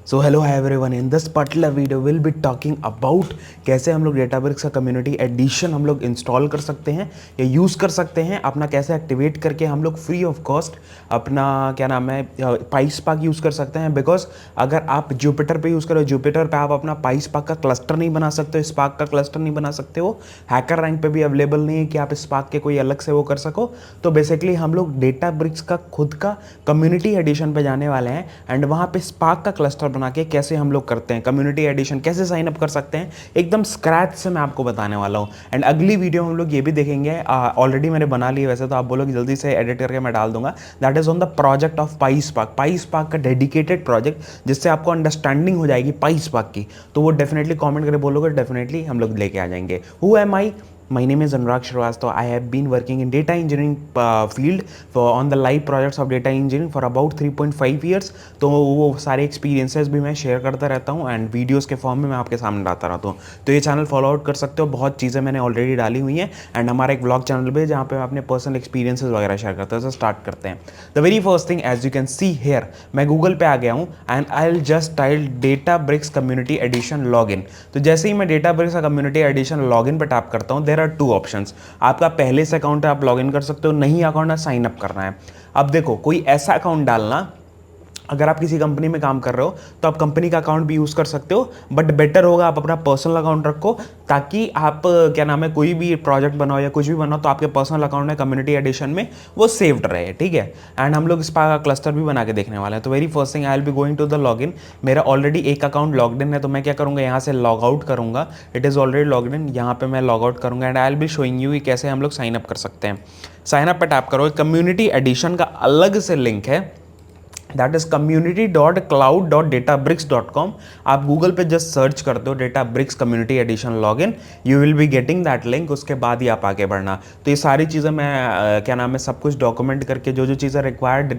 So hello everyone, in this particular video will be talking about कैसे हम लोग Databricks का कम्युनिटी एडिशन हम लोग इंस्टॉल कर सकते हैं या यूज़ कर सकते हैं, अपना कैसे एक्टिवेट करके हम लोग फ्री ऑफ कॉस्ट अपना क्या नाम है पाइस्पार्क यूज़ कर सकते हैं। बिकॉज अगर आप जुपिटर पे यूज़ करो, जुपिटर पे आप अपना पाइस्पार्क का क्लस्टर नहीं बना सकते हो, स्पार्क का क्लस्टर नहीं बना सकते हो, हैकर रैंक पे भी अवेलेबल नहीं है कि आप स्पार्क के कोई अलग से वो कर सको। तो बेसिकली हम लोग डेटाब्रिक्स का खुद का कम्युनिटी एडिशन पे जाने वाले हैं एंड वहाँ पे स्पार्क का क्लस्टर बना के कैसे हम लोग करते हैं, कम्युनिटी एडिशन कैसे साइन अप कर सकते हैं, एकदम स्क्रैच से मैं आपको बताने वाला हूँ। एंड अगली वीडियो हम लोग ये भी देखेंगे, ऑलरेडी मैंने बना ली है वैसे, तो आप बोलोगे जल्दी से एडिट करके मैं डाल दूंगा। That is on the project of PySpark, PySpark का डेडिकेटेड प्रोजेक्ट जिससे आपको अंडरस्टैंडिंग हो जाएगी पाइस्पार्क की। तो वो डेफिनेटली कॉमेंट करके बोलोगे, डेफिनेटली हम लोग लेके आ जाएंगे। Who am I? My name is Anurag Shrivastava. I have been working in data engineering field on the live projects of data engineering for about 3.5 years. तो वो सारे एक्सपीरियंसेस भी मैं शेयर करता रहता हूँ एंड वीडियोस के फॉर्म में मैं आपके सामने लाता रहता हूँ। तो ये चैनल फॉलो आउट कर सकते हो, बहुत चीज़ें मैंने ऑलरेडी डाली हुई हैं एंड हमारा एक ब्लॉग चैनल भी है जहाँ पे मैं अपने पर्सनल एक्सपीरियंसेस वगैरह शेयर करता हूँ। तो स्टार्ट करते हैं। The very first thing as you can see here, मैं गूगल पे आ गया हूँ and I will just type Databricks community edition login. तो जैसे ही मैं डेटाब्रिक्स का कम्युनिटी एडिशन लॉगिन पर टैप करता हूँ, देयर आर टू ऑप्शंस। आपका पहले से अकाउंट है, आप लॉगिन कर सकते हो, नहीं अकाउंट है साइन अप करना है। अब देखो, कोई ऐसा अकाउंट डालना, अगर आप किसी कंपनी में काम कर रहे हो तो आप कंपनी का अकाउंट भी यूज़ कर सकते हो, बट बेटर होगा आप अपना पर्सनल अकाउंट रखो ताकि आप क्या नाम है कोई भी प्रोजेक्ट बनाओ या कुछ भी बनाओ तो आपके पर्सनल अकाउंट में कम्युनिटी एडिशन में वो सेव्ड रहे, ठीक है। एंड हम लोग स्पार्क का क्लस्टर भी बना के देखने वाले हैं। तो very first thing, I will be going to the login. मेरा ऑलरेडी एक अकाउंट लॉग्ड इन है, तो मैं क्या करूँगा, यहाँ से लॉग आउट करूँगा। It is already logged in, यहाँ पे मैं लॉग आउट करूँगा and I will be showing you कैसे हम लोग साइन अप कर सकते हैं। साइन अप पे टैप करो, कम्युनिटी एडिशन का अलग से लिंक है, दैट इज community.cloud.databricks.com। आप गूगल पे जस्ट सर्च करते हो Databricks community edition login, you will be getting that link. उसके बाद ही आप आगे बढ़ना। तो ये सारी चीज़ें मैं क्या नाम है सब कुछ डॉक्यूमेंट करके, जो जो चीज़ें रिक्वायर्ड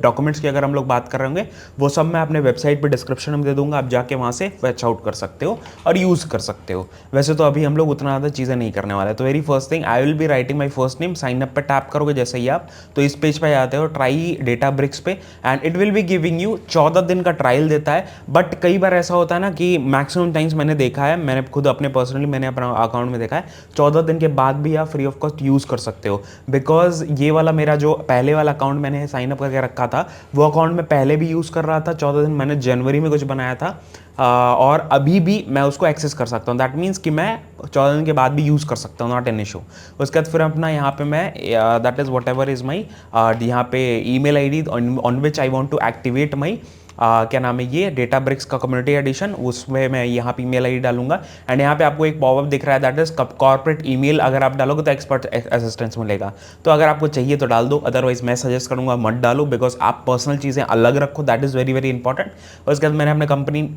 डॉक्यूमेंट्स की अगर हम लोग बात कर रहे होंगे वो सब मैं अपने वेबसाइट पर डिस्क्रिप्शन में दे दूंगा, आप जाके वहाँ से फैच आउट कर सकते हो और यूज़ कर सकते हो। वैसे तो अभी हम लोग उतना ज़्यादा चीज़ें नहीं करने वाले। तो very first thing, I will be writing my first name. Sign up पर टैप करोगे जैसे ही आप, तो इस पेज पे आते हो, ट्राई डेटाब्रिक्स पे and it will be giving you 14 दिन का ट्रायल देता है। बट कई बार ऐसा होता है ना कि मैक्सिमम टाइम्स मैंने देखा है, मैंने खुद अपने पर्सनली मैंने अपना अकाउंट में देखा है, 14 दिन के बाद भी आप फ्री ऑफ कॉस्ट यूज़ कर सकते हो। बिकॉज ये वाला मेरा जो पहले वाला अकाउंट मैंने साइन अप करके रखा था, वो अकाउंट मैं पहले भी यूज़ कर रहा था। 14 दिन मैंने जनवरी में कुछ बनाया था और अभी भी मैं उसको एक्सेस कर सकता हूँ। दैट मीन्स कि मैं 14 दिन के बाद भी यूज़ कर सकता हूँ, नॉट एन इशू। उसके बाद फिर अपना यहाँ पे मैं that is whatever is my यहाँ पे email ID on which I want to activate my क्या नाम है ये डेटाब्रिक्स का कम्युनिटी एडिशन, उसमें मैं यहाँ पे ईमेल आईडी डालूंगा एंड यहाँ पे आपको एक पॉपअप दिख रहा है, दैट इज कॉर्पोरेट ईमेल। अगर आप डालोगे तो एक्सपर्ट असिस्टेंस मिलेगा। तो अगर आपको चाहिए तो डाल दो, अदरवाइज मैं सजेस्ट करूँगा मत डालो, बिकॉज आप पर्सनल चीज़ें अलग रखो, that is very very important. उसके बाद मैंने अपने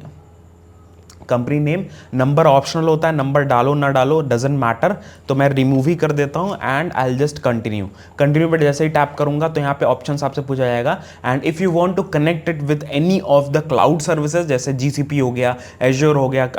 कंपनी नेम, नंबर ऑप्शनल होता है, नंबर डालो ना डालो डजेंट मैटर, तो मैं रिमूव ही कर देता हूँ and I will just continue पर जैसे ही टैप करूंगा तो यहाँ पे ऑप्शंस आपसे पूछा जाएगा। And if you want to connect it with any of the cloud services, जैसे जीसीपी हो गया, एज्योर हो गया,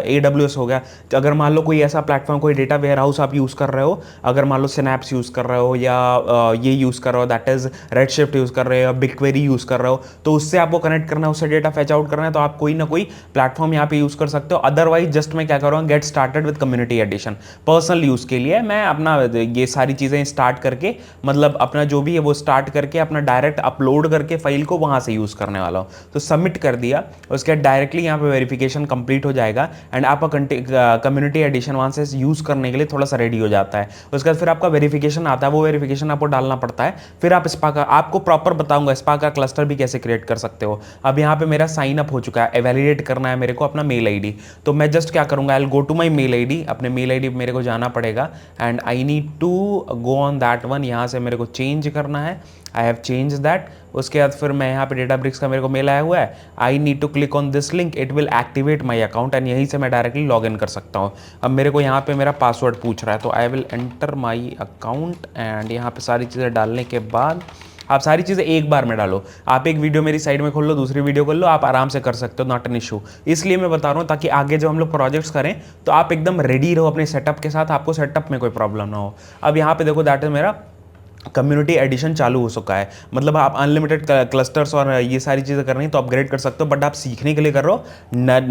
AWS हो गया। तो अगर मान लो कोई ऐसा प्लेटफॉर्म, कोई डेटा वेयर हाउस आप यूज़ कर रहे हो, अगर मान लो सिनैप्स यूज़ कर रहे हो या ये यूज़ कर रहे हो, दैट इज रेडशिफ्ट यूज़ कर रहे हो या बिगक्वेरी यूज़ कर रहे हो, तो उससे आपको कनेक्ट करना है, उससे डेटा फैच आउट करना है, तो आप कोई ना कोई प्लेटफॉर्म यहाँ पे यूज़ कर सकते हो। अदरवाइज जस्ट मैं क्या करूँगा, get started with community addition. Personal use के लिए मैं अपना ये सारी चीज़ें स्टार्ट करके, मतलब अपना जो भी है वो स्टार्ट करके अपना डायरेक्ट अपलोड करके फाइल को वहाँ से यूज़ करने वाला हूँ। तो सबमिट कर दिया, उसके बाद डायरेक्टली यहाँ पे वेरिफिकेशन कंप्लीट हो जाएगा एंड आपका कम्युनिटी एडिशन वहाँ से यूज़ करने के लिए थोड़ा सा रेडी हो जाता है। उसके बाद फिर आपका वेरिफिकेशन आता है, वो वेरिफिकेशन आपको डालना पड़ता है। फिर आप स्पार्क, आपको प्रॉपर बताऊंगा स्पार्क का क्लस्टर भी कैसे क्रिएट कर सकते हो। अब यहाँ पे मेरा साइन अप हो चुका है, वैलिडेट करना है मेरे को अपना मेल आईडी। तो मैं जस्ट क्या करूँगा, I will go to my mail ID, अपने मेल आईडी मेरे को जाना पड़ेगा and I need to go on that one. यहाँ से मेरे को चेंज करना है, आई हैव चेंज दैट। उसके बाद फिर मैं यहाँ पे डेटाब्रिक्स का मेरे को मेल आया हुआ है, I need to click on this link, it will activate my account and यहीं से मैं डायरेक्टली लॉग इन कर सकता हूँ। अब मेरे को यहाँ पे मेरा पासवर्ड पूछ रहा है, तो I will enter my account and यहाँ पे सारी चीज़ें डालने के बाद आप सारी चीज़ें एक बार में डालो। आप एक वीडियो मेरी साइड में खोल लो, दूसरी वीडियो खोल लो, आप आराम से कर सकते हो, नॉट एन इशू। इसलिए मैं बता रहा हूँ ताकि आगे जब हम लोग प्रोजेक्ट्स करें तो आप एकदम रेडी रहो अपने सेटअप के साथ, आपको सेटअप में कोई प्रॉब्लम ना हो। अब यहाँ पे देखो, दैट इज मेरा कम्युनिटी एडिशन चालू हो चुका है। मतलब आप अनलिमिटेड क्लस्टर्स और ये सारी चीज़ें कर रही हैं तो अपग्रेड कर सकते हो, बट आप सीखने के लिए कर रहे हो,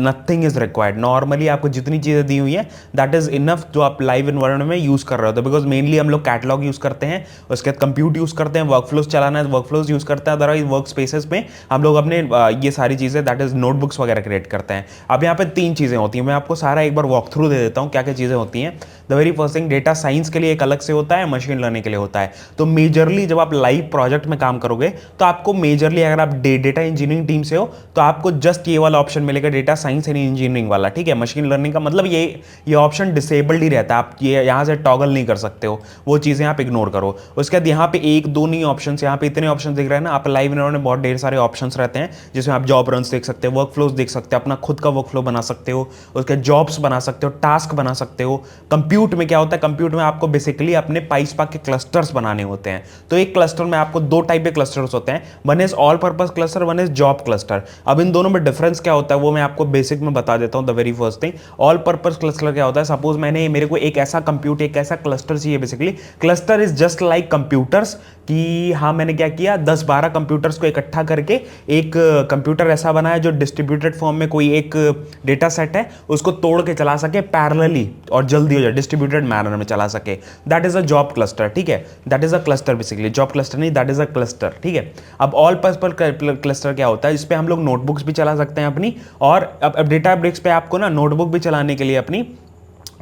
नथिंग इज रिक्वायर्ड। नॉर्मली आपको जितनी चीज़ें दी हुई है दैट इज इनफ जो आप लाइव इन्वायरमेंट में यूज़ कर रहे हो। तो बिकॉज मेनली हम लोग कैटलॉग यूज़ करते हैं, उसके बाद कंप्यूट यूज़ करते हैं, वर्कफ्लोज चलाना है वर्कफ्लोज यूज़ करते हैं, अदरवाइज वर्क स्पेसेस में हम लोग अपने ये सारी चीज़ें दैट इज नोटबुक्स वगैरह क्रिएट करते हैं। अब यहाँ पे 3 चीज़ें होती हैं, मैं आपको सारा एक बार वॉक थ्रू दे देता हूँ क्या क्या चीज़ें होती हैं। The very first thing, data science के लिए एक अलग से होता है, मशीन लर्निंग के लिए होता है। तो मेजरली जब आप लाइव प्रोजेक्ट में काम करोगे तो आपको मेजरली, अगर आप डेटा इंजीनियरिंग टीम से हो तो आपको जस्ट ये वाला ऑप्शन मिलेगा, डेटा साइंस एंड इंजीनियरिंग वाला, ठीक है। मशीन लर्निंग का मतलब ये ऑप्शन डिसेबल्ड ही रहता है, आप ये यहाँ से टॉगल नहीं कर सकते हो, वो चीज़ें आप इग्नोर करो। उसके बाद यहाँ पे 1-2 नहीं ऑप्शन, यहाँ पे इतने ऑप्शन दिख रहे हैं ना, आप लाइव इन्वायरमेंट में बहुत ढेर सारे ऑप्शन रहते हैं जिसमें आप जॉब रन्स देख सकते हो, वर्क फ्लोज देख सकते हो, अपना खुद का वर्क फ्लो बना सकते हो, उसके जॉब्स बना सकते हो, टास्क बना सकते हो। कंप्यूट में क्या होता है, कंप्यूट में आपको बेसिकली अपने पाइस्पार्क के क्लस्टर्स बनाने होते हैं। तो एक क्लस्टर में आपको 2 टाइप के क्लस्टर्स होते हैं, one is all purpose cluster, one is job cluster. अब इन दोनों में डिफरेंस क्या होता है वो मैं आपको बेसिक में बता देता हूं। The very first thing, all purpose cluster क्या होता है, सपोज मेरे को एक ऐसा कंप्यूट, एक ऐसा क्लस्टर चाहिए। Basically cluster is just like computers, कि हाँ मैंने क्या किया, 10-12 कंप्यूटर्स को इकट्ठा करके एक कंप्यूटर ऐसा बनाया जो डिस्ट्रीब्यूटेड फॉर्म में कोई एक डेटा सेट है उसको तोड़ के चला सके पैरेलली और जल्दी हो जाए, डिस्ट्रीब्यूटेड मैनर में चला सके। That is a job cluster, ठीक है। That is a cluster basically, job cluster नहीं, दैट इज अ क्लस्टर, ठीक है। अब ऑल पर्पस क्लस्टर क्या होता है, इस पे हम लोग नोटबुक्स भी चला सकते हैं अपनी, और अब डेटाब्रिक्स पे आपको ना नोटबुक भी चलाने के लिए अपनी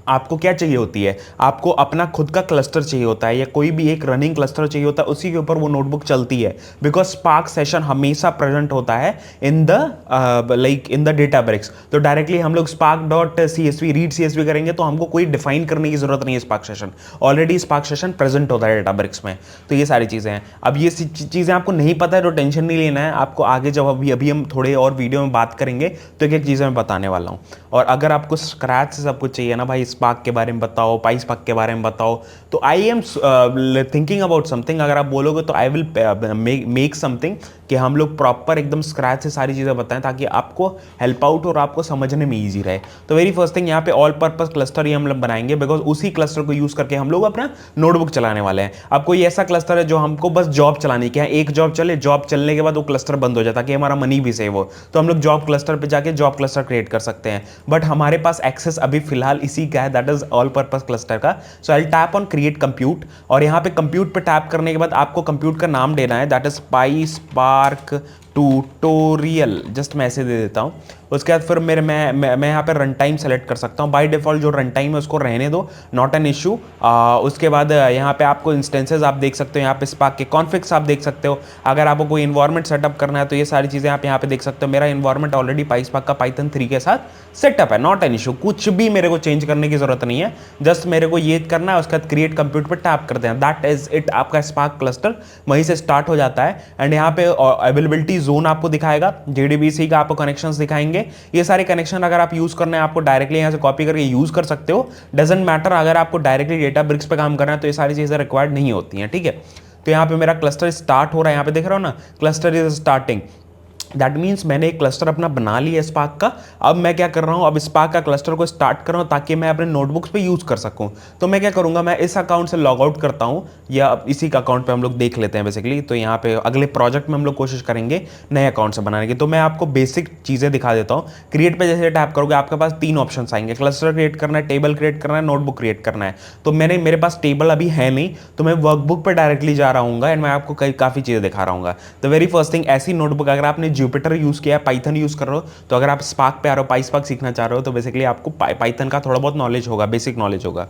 आपको क्या चाहिए होती है, आपको अपना खुद का क्लस्टर चाहिए होता है, या कोई भी एक रनिंग क्लस्टर चाहिए होता है, उसी के ऊपर वो नोटबुक चलती है। बिकॉज स्पार्क सेशन हमेशा प्रेजेंट होता है इन द डेटाब्रिक्स। तो डायरेक्टली हम लोग spark.csv रीड CSV करेंगे तो हमको कोई डिफाइन करने की जरूरत नहीं है, spark session already spark session present होता है डेटाब्रिक्स में। तो ये सारी चीजें हैं। अब ये चीजें आपको नहीं पता है तो टेंशन नहीं लेना है, आपको आगे जब अभी हम थोड़े और वीडियो में बात करेंगे तो एक एक चीजें मैं बताने वाला हूँ। और अगर आपको स्क्रैच से सब कुछ चाहिए ना भाई, स्पार्क के बारे में बताओ, पाइस्पार्क के बारे में बताओ, तो I am thinking about something. अगर आप बोलोगे तो आई विल मेक समथिंग कि हम लोग प्रॉपर एकदम स्क्रैच से सारी चीज़ें बताएं ताकि आपको हेल्प आउट और आपको समझने में ईजी रहे। तो वेरी फर्स्ट थिंग, यहाँ पे ऑल पर्पस क्लस्टर ही हम लोग बनाएंगे, बिकॉज उसी क्लस्टर को यूज करके हम लोग अपना नोटबुक चलाने वाले हैं। अब कोई ऐसा क्लस्टर है जो हमको बस जॉब चलानी की है, एक जॉब चले, जॉब चलने के बाद वो क्लस्टर बंद हो जाता है, ताकि हमारा मनी भी सेव हो, तो हम लोग जॉब क्लस्टर पे जाके जॉब क्लस्टर क्रिएट कर सकते हैं। बट हमारे पास एक्सेस अभी फिलहाल इसी का है, that is all purpose cluster का। So I tap on create compute, और यहाँ पे कंप्यूट पे टैप करने के बाद आपको कंप्यूट का नाम देना है, दैट इज पाइस्पार्क ट्यूटोरियल, जस्ट मैं ऐसे दे देता हूँ। उसके बाद फिर मैं यहाँ पे रन टाइम सेलेक्ट कर सकता हूँ। बाय डिफॉल्ट जो रन टाइम है उसको रहने दो, नॉट एन इशू। उसके बाद यहाँ पे आपको इंस्टेंसेस आप देख सकते हो, यहाँ पे स्पार्क के कॉन्फिग्स आप देख सकते हो। अगर आपको कोई इन्वायरमेंट सेटअप करना है तो ये सारी चीज़ें आप यहाँ पे देख सकते हो। मेरा इन्वायरमेंट ऑलरेडी पाइस्पार्क का पाइथन 3 के साथ सेटअप है, नॉट एन इशू। कुछ भी मेरे को चेंज करने की जरूरत नहीं है, जस्ट मेरे को ये करना है। उसके बाद क्रिएट कंप्यूट पर टैप करते हैं, दैट इज इट। आपका स्पार्क क्लस्टर वहीं से स्टार्ट हो जाता है। एंड यहाँ पे अवेलेबिलिटी जोन आपको दिखाएगा, JDBC का आपको कनेक्शंस दिखाएंगे। ये सारे कनेक्शन अगर आप यूज करना है, आपको डायरेक्टली यहाँ से कॉपी करके यूज कर सकते हो, डजेंट मैटर। अगर आपको डायरेक्टली डेटाब्रिक्स पे काम करना है तो ये सारी चीजें रिक्वायर्ड नहीं होती हैं, ठीक है। तो यहाँ पे मेरा क्लस्टर स्टार्ट हो रहा है, यहाँ पे देख रहा हो ना, cluster is starting. That means मैंने एक क्लस्टर अपना बना लिया स्पार्क का। अब मैं क्या कर रहा हूँ, अब स्पार्क का क्लस्टर को स्टार्ट कर रहा हूँ ताकि मैं अपने नोटबुक्स पे यूज़ कर सकूँ। तो मैं क्या करूँगा, मैं इस अकाउंट से लॉग आउट करता हूँ, या इसी का अकाउंट पे हम लोग देख लेते हैं बेसिकली। तो यहाँ पे अगले प्रोजेक्ट में हम लोग कोशिश करेंगे नए अकाउंट से बनाने की। तो मैं आपको बेसिक चीज़ें दिखा देता हूँ। क्रिएट पे जैसे टैप करोगे आपके पास 3 ऑप्शन आएंगे, क्लस्टर क्रिएट करना है, टेबल क्रिएट करना है, नोटबुक क्रिएट करना है। तो मेरे पास टेबल अभी है नहीं, तो मैं वर्कबुक पर डायरेक्टली जा रहा हूँ एंड मैं आपको काफ़ी चीज़ें दिखा रहा हूँ। तो वेरी फर्स्ट थिंग, ऐसी नोटबुक अगर आपने जुपिटर यूज़ किया, पाइथन यूज कर रहे हो, तो अगर आप स्पार्क पे आ रहे हो, पाइस्पार्क सीखना चाह रहे हो, तो बेसिकली आपको पाइथन का थोड़ा बहुत नॉलेज होगा, बेसिक नॉलेज होगा।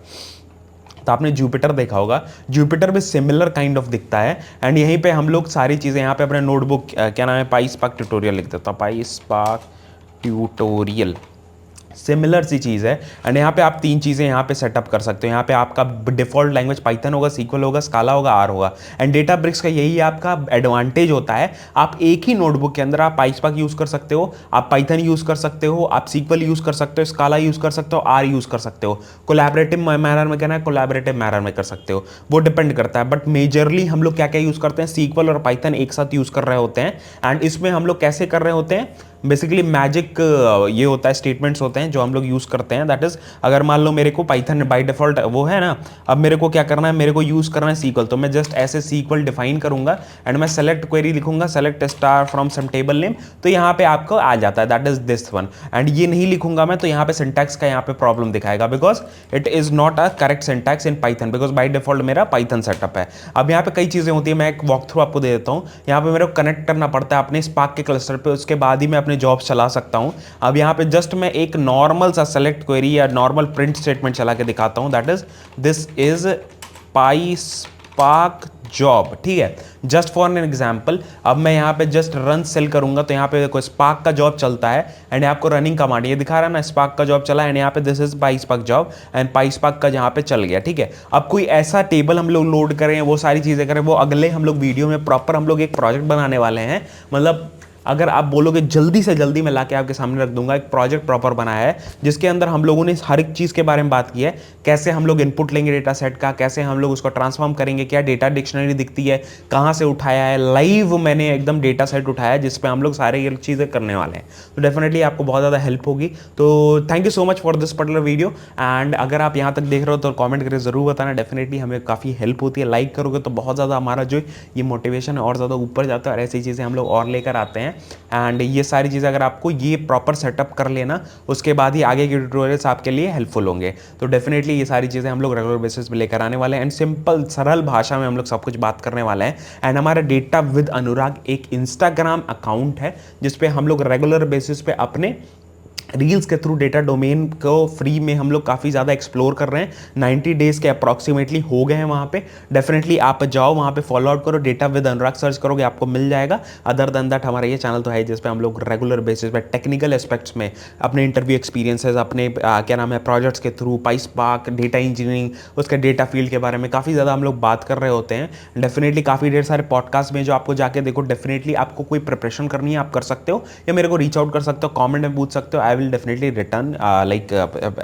तो आपने जुपिटर देखा होगा, जुपिटर भी सिमिलर काइंड ऑफ दिखता है। एंड यहीं पे हम लोग सारी चीज़ें यहाँ पे अपने नोटबुक क्या नाम है, पाइस्पार्क ट्यूटोरियल लिख देता हूँ, पाइस्पार्क ट्यूटोरियल, सिमिलर सी चीज़ है। एंड यहाँ पे आप 3 चीज़ें यहाँ पे सेटअप कर सकते हो। यहाँ पे आपका डिफॉल्ट लैंग्वेज पाइथन होगा, सीक्वल होगा, स्काला होगा, आर होगा। एंड डेटाब्रिक्स का यही आपका एडवांटेज होता है, आप एक ही नोटबुक के अंदर आप पाइस्पार्क यूज़ कर सकते हो, आप पाइथन यूज़ कर सकते हो, आप सीक्वल यूज़ कर सकते हो, स्काला यूज़ कर सकते हो, आर यूज़ कर सकते हो। कोलैबोरेटिव मैनर में कहना है, कोलैबोरेटिव मैनर में कर सकते हो, वो डिपेंड करता है। बट मेजरली हम लोग क्या क्या यूज़ करते हैं, सीक्वल और पाइथन एक साथ यूज़ कर रहे होते हैं। एंड इसमें हम लोग कैसे कर रहे होते हैं, बेसिकली मैजिक ये होता है, स्टेटमेंट्स होते हैं जो हम लोग यूज़ करते हैं। दैट इज़ अगर मान लो मेरे को पाइथन बाय डिफॉल्ट वो है ना, अब मेरे को क्या करना है, मेरे को यूज़ करना है सीक्वल, तो मैं जस्ट ऐसे सीक्वल डिफाइन करूंगा एंड मैं सेलेक्ट क्वेरी लिखूंगा, select star from some table name, तो यहाँ पे आपको आ जाता है that is this one. And ये नहीं लिखूंगा मैं, तो यहाँ पे सिंटैक्स का यहाँ पे प्रॉब्लम दिखाएगा, because it is not a correct syntax in Python, because by default मेरा पाइथन सेटअप है। अब यहाँ पे कई चीज़ें होती है, मैं एक वॉक थ्रू आपको दे देता हूँ। यहाँ पे मेरे को कनेक्ट करना पड़ता है अपने स्पार्क के क्लस्टर पे, उसके बाद ही मैं अपने जॉब्स चला सकता हूँ। अब यहाँ पे जस्ट मैं एक नॉर्मल सा सेलेक्ट क्वेरी या नॉर्मल प्रिंट स्टेटमेंट चला के दिखाता हूँ, that is this is PySpark job, ठीक है, जस्ट फॉर एन एग्जाम्पल। अब मैं यहाँ पे जस्ट रन सेल करूंगा, तो यहाँ पे देखो स्पार्क का जॉब चलता है एंड आपको रनिंग कमांड ये दिखा रहा है ना, स्पार्क का जॉब चला एंड यहाँ पे this is PySpark job and पाईस्पार्क का यहाँ पे चल गया, ठीक है। अब कोई ऐसा टेबल हम लोग लोड करें, वो सारी चीज़ें करें, वो अगले हम लोग वीडियो में प्रॉपर हम लोग एक प्रोजेक्ट बनाने वाले हैं। मतलब अगर आप बोलोगे जल्दी से जल्दी मैं लाके आपके सामने रख दूंगा, एक प्रोजेक्ट प्रॉपर बनाया है जिसके अंदर हम लोगों ने हर एक चीज़ के बारे में बात की है, कैसे हम लोग इनपुट लेंगे डेटा सेट का, कैसे हम लोग उसको ट्रांसफॉर्म करेंगे, क्या डेटा डिक्शनरी दिखती है, कहाँ से उठाया है, लाइव मैंने एकदम डेटा सेट उठाया है जिसपे हम लोग सारे ये चीज़ें करने वाले हैं। तो डेफिनेटली आपको बहुत ज़्यादा हेल्प होगी। तो thank you so much for this particular video and अगर आप यहाँ तक देख रहे हो तो कॉमेंट करके ज़रूर बताना, डेफिनेटली हमें काफ़ी हेल्प होती है। लाइक करोगे तो बहुत ज़्यादा हमारा जो ये मोटिवेशन है और ज़्यादा ऊपर जाता है और ऐसी चीज़ें हम लोग और लेकर आते हैं। एंड ये सारी चीज़ें अगर आपको ये प्रॉपर सेटअप कर लेना, उसके बाद ही आगे के ट्यूटोरियल्स आपके लिए हेल्पफुल होंगे। तो डेफिनेटली ये सारी चीज़ें हम लोग रेगुलर बेसिस पे लेकर आने वाले हैं एंड सिंपल सरल भाषा में हम लोग सब कुछ बात करने वाले हैं। एंड हमारा डेटा विद अनुराग एक इंस्टाग्राम अकाउंट है जिसपे हम लोग रेगुलर बेसिस पे अपने रील्स के थ्रू डेटा डोमेन को फ्री में हम लोग काफ़ी ज़्यादा एक्सप्लोर कर रहे हैं। 90 डेज़ के अप्रॉक्सीमेटली हो गए हैं वहाँ पे। डेफिनेटली आप जाओ वहाँ पे फॉलो आउट करो, डेटा विद अनुराग सर्च करोगे आपको मिल जाएगा। अदर देन दैट हमारा ये चैनल तो है जिस पे हम लोग रेगुलर बेसिस पे टेक्निकल एस्पेक्ट्स में अपने इंटरव्यू एक्सपीरियंसेस, अपने क्या नाम है प्रोजेक्ट्स के थ्रू, पाईस्पार्क, डेटा इंजीनियरिंग, उसके डेटा फील्ड के बारे में काफ़ी ज़्यादा हम लोग बात कर रहे होते हैं। डेफिनेटली काफ़ी ढेर सारे पॉडकास्ट में जो आपको जाके देखो, डेफिनेटली आपको कोई प्रिपरेशन करनी है आप कर सकते हो या मेरे को रीच आउट कर सकते हो, कॉमेंट में पूछ सकते हो। I will definitely return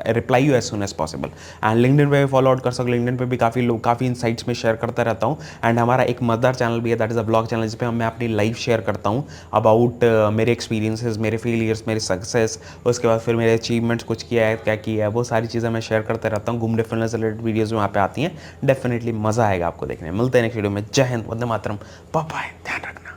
reply you as soon as possible. And LinkedIn पे भी फॉलो आउट कर सकते हो, लिंक्डइन पे भी काफ़ी लोग काफ़ी इनसाइट्स में शेयर करता रहता हूँ। एंड हमारा एक मदर चैनल भी है, that is a blog channel, जिस पे मैं अपनी लाइफ शेयर करता हूँ अबाउट मेरे एक्सपीरियंसेस, मेरे फेलियर्स, मेरे सक्सेस, उसके बाद फिर मेरे अचीवमेंट्स, कुछ किया है क्या किया है, वो सारी चीज़ें मैं शेयर करते रहता हूँ। घूमने फिरने से रिलेटेड वीडियोज़ वहाँ पे आती हैं। डेफिनेटली मज़ा आएगा आपको देखने। मिलते हैं नेक्स्ट वीडियो में। जय हिंद, वंदे मातरम, बाय बाय, ध्यान रखना।